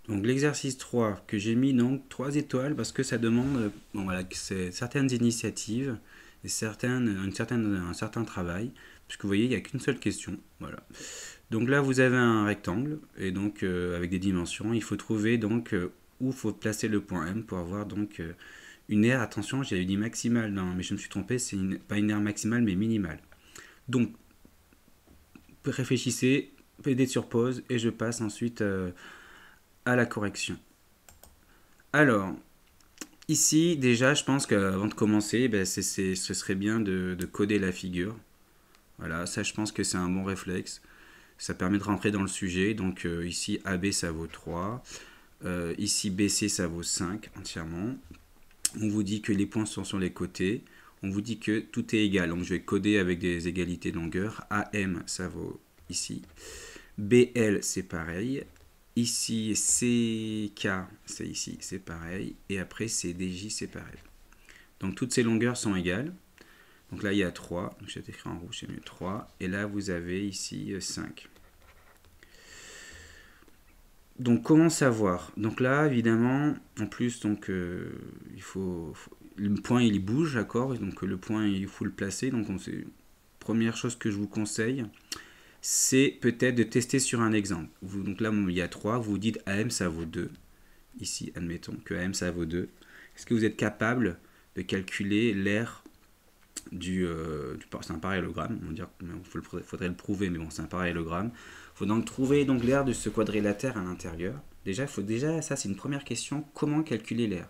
Donc l'exercice 3 que j'ai mis donc 3 étoiles parce que ça demande bon, voilà, certaines initiatives et un certain travail. Puisque vous voyez, il n'y a qu'une seule question. Voilà. Donc là, vous avez un rectangle et donc avec des dimensions. Il faut trouver donc où il faut placer le point M pour avoir donc une aire. Attention, j'avais dit maximale, non, mais je me suis trompé, c'est pas une aire maximale mais minimale. Donc réfléchissez, PD sur pause et je passe ensuite à la correction. Alors, ici, déjà, je pense qu'avant de commencer, ben, ce serait bien de coder la figure. Voilà, ça, je pense que c'est un bon réflexe. Ça permet de rentrer dans le sujet. Donc, ici, AB, ça vaut 3. Ici, BC, ça vaut 5 entièrement. On vous dit que les points sont sur les côtés. On vous dit que tout est égal. Donc, je vais coder avec des égalités de longueur. AM, ça vaut ici. BL, c'est pareil. Ici, CK, c'est ici, c'est pareil. Et après, CDJ, c'est pareil. Donc, toutes ces longueurs sont égales. Donc là, il y a 3. Donc, je vais écrire en rouge, c'est mieux 3. Et là, vous avez ici 5. Donc, comment savoir? Donc là, évidemment, en plus, donc, le point, il bouge, d'accord? Donc, le point, il faut le placer. Donc, première chose que je vous conseille, c'est peut-être de tester sur un exemple. Donc là, il y a 3, vous vous dites AM ça vaut 2. Ici, admettons que AM ça vaut 2. Est-ce que vous êtes capable de calculer l'aire c'est un parallélogramme, on va dire, il faudrait le prouver, mais bon, c'est un parallélogramme. Il faut donc trouver donc l'aire de ce quadrilatère à l'intérieur. Déjà, ça c'est une première question, comment calculer l'aire?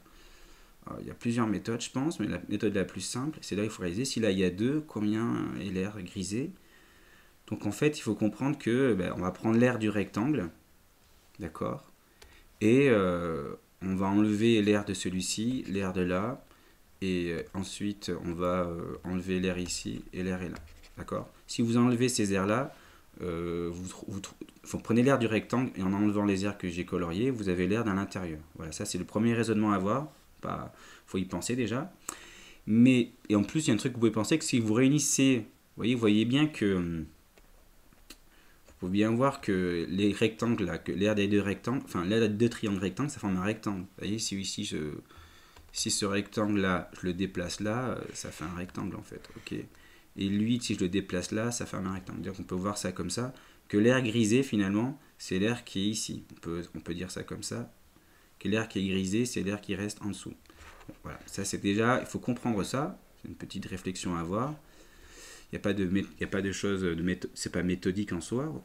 Il y a plusieurs méthodes, je pense, mais la méthode la plus simple, c'est là il faut réaliser, si là il y a 2, combien est l'aire grisée? Donc en fait, il faut comprendre que on va prendre l'aire du rectangle, d'accord? Et on va enlever l'aire de celui-ci, l'aire de là, et ensuite on va enlever l'aire ici et l'aire est là, d'accord? Si vous enlevez ces aires-là, vous prenez l'aire du rectangle et en enlevant les aires que j'ai coloriées, vous avez l'aire dans l'intérieur. Voilà, ça c'est le premier raisonnement à avoir. Pas, faut y penser déjà. Mais et en plus, il y a un truc que vous pouvez penser que si vous réunissez, vous voyez bien que faut bien voir que les rectangles, là, que l'aire des deux rectangles, enfin l'aire des deux triangles rectangles, ça forme un rectangle. Vous voyez, si ici si ce rectangle là, je le déplace là, ça fait un rectangle en fait, ok. Et lui, si je le déplace là, ça fait un rectangle. Donc on peut voir ça comme ça, que l'aire grisée finalement, c'est l'aire qui est ici. On peut dire ça comme ça, que l'aire qui est grisée, c'est l'aire qui reste en dessous. Bon, voilà, ça c'est déjà, il faut comprendre ça, c'est une petite réflexion à avoir. Il n'y a pas de choses, c'est pas méthodique en soi.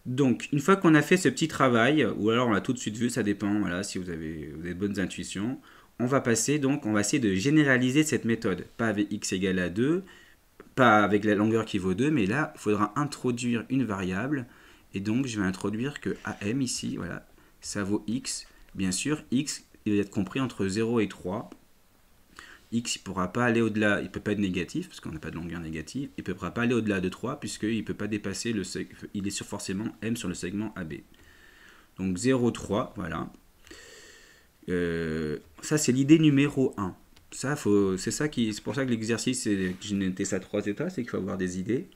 Donc, une fois qu'on a fait ce petit travail, ou alors on l'a tout de suite vu, ça dépend, voilà, si vous avez de bonnes intuitions, on va passer, donc, on va essayer de généraliser cette méthode. Pas avec x égale à 2, pas avec la longueur qui vaut 2, mais là, il faudra introduire une variable, et donc je vais introduire que AM ici, voilà, ça vaut x. Bien sûr, x, il va être compris entre 0 et 3. X ne pourra pas aller au-delà, il ne peut pas être négatif, parce qu'on n'a pas de longueur négative, il ne pourra pas aller au-delà de 3, puisqu'il ne peut pas dépasser il est sur forcément M sur le segment AB. Donc 0, 3, voilà. Ça, c'est l'idée numéro 1. C'est pour ça que l'exercice, j'ai noté ça 3 états, c'est qu'il faut avoir des idées.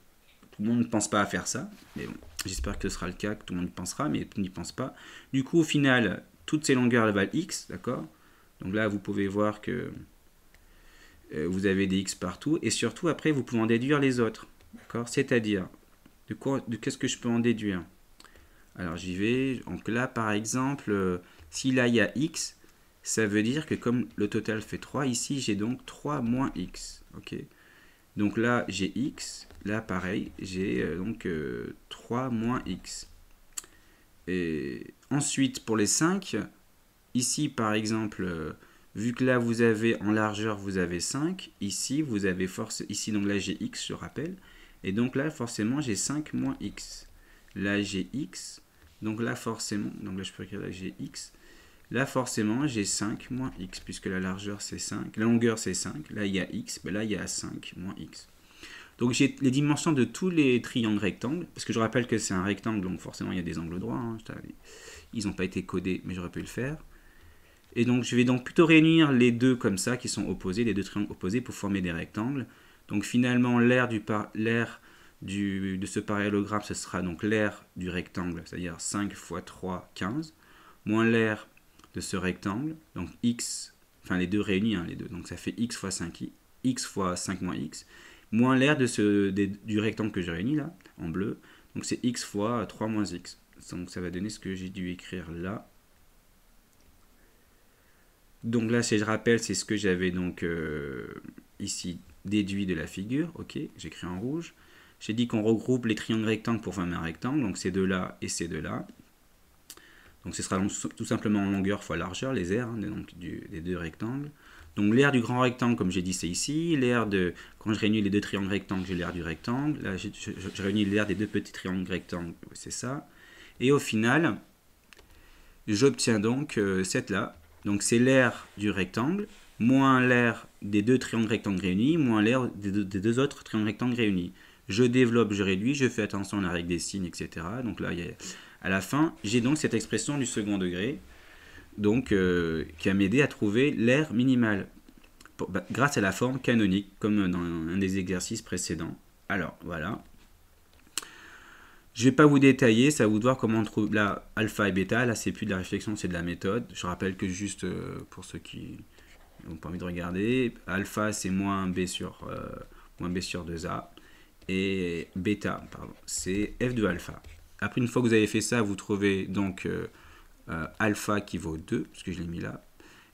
Tout le monde ne pense pas à faire ça, mais bon, j'espère que ce sera le cas, que tout le monde y pensera, mais tout n'y pense pas. Du coup, au final, toutes ces longueurs elles valent X, d'accord? Donc là, vous pouvez voir que vous avez des X partout, et surtout, après, vous pouvez en déduire les autres, d'accord? C'est-à-dire, qu'est-ce que je peux en déduire? Alors j'y vais, donc là, par exemple, si là il y a X, ça veut dire que comme le total fait 3, ici j'ai donc 3 moins x. Ok. Donc là j'ai x, là pareil, j'ai 3 moins x. Et ensuite pour les 5, ici par exemple, vu que là vous avez en largeur vous avez 5, ici vous avez ici donc là j'ai x je rappelle, et donc là forcément j'ai 5 moins x. Là j'ai x, donc là forcément, donc là je peux écrire là j'ai x. Là, forcément, j'ai 5 moins x, puisque la largeur c'est 5, la longueur c'est 5, là il y a x, ben là il y a 5 moins x. Donc j'ai les dimensions de tous les triangles rectangles, parce que je rappelle que c'est un rectangle, donc forcément il y a des angles droits, hein, ils n'ont pas été codés, mais j'aurais pu le faire. Et donc je vais donc plutôt réunir les deux comme ça, qui sont opposés, les deux triangles opposés, pour former des rectangles. Donc finalement, l'aire de ce parallélogramme, ce sera donc l'aire du rectangle, c'est-à-dire 5 fois 3, 15. moins l'aire de ce rectangle, donc x, enfin les deux réunis, hein, les deux, donc ça fait x fois 5 moins x, moins l'aire du rectangle que j'ai réuni là, en bleu, donc c'est x fois 3 moins x. Donc ça va donner ce que j'ai dû écrire là. Donc là, si je rappelle, c'est ce que j'avais donc ici déduit de la figure. Ok, j'écris en rouge. J'ai dit qu'on regroupe les triangles rectangles pour former un rectangle, donc ces deux-là et ces deux-là. Donc ce sera tout simplement longueur fois largeur, les aires, hein, donc des deux rectangles. Donc l'aire du grand rectangle, comme j'ai dit, c'est ici. L'aire de, quand je réunis les deux triangles rectangles, j'ai l'aire du rectangle. Là, je réunis l'aire des deux petits triangles rectangles, c'est ça. Et au final, j'obtiens donc cette là. Donc c'est l'aire du rectangle, moins l'aire des deux triangles rectangles réunis, moins l'aire des deux autres triangles rectangles réunis. Je développe, je réduis, je fais attention à la règle des signes, etc. Donc là, à la fin, j'ai donc cette expression du second degré, donc qui va m'aider à trouver l'aire minimale, grâce à la forme canonique, comme dans un des exercices précédents. Alors, voilà. Je ne vais pas vous détailler, ça va vous voir comment on trouve là alpha et bêta. Là, c'est plus de la réflexion, c'est de la méthode. Je rappelle que juste pour ceux qui n'ont pas envie de regarder, alpha c'est moins b sur 2a et bêta, pardon, c'est f de alpha. Après, une fois que vous avez fait ça, vous trouvez donc alpha qui vaut 2, parce que je l'ai mis là,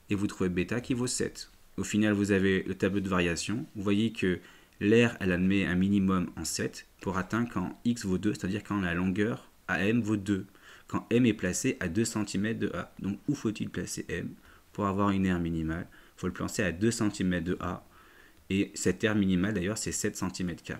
et vous trouvez bêta qui vaut 7. Au final, vous avez le tableau de variation. Vous voyez que l'aire, elle admet un minimum en 7 pour atteindre quand x vaut 2, c'est-à-dire quand la longueur AM vaut 2. Quand M est placé à 2 cm de A. Donc, où faut-il placer M pour avoir une aire minimale? Il faut le placer à 2 cm de A. Et cette aire minimale, d'ailleurs, c'est 7 cm².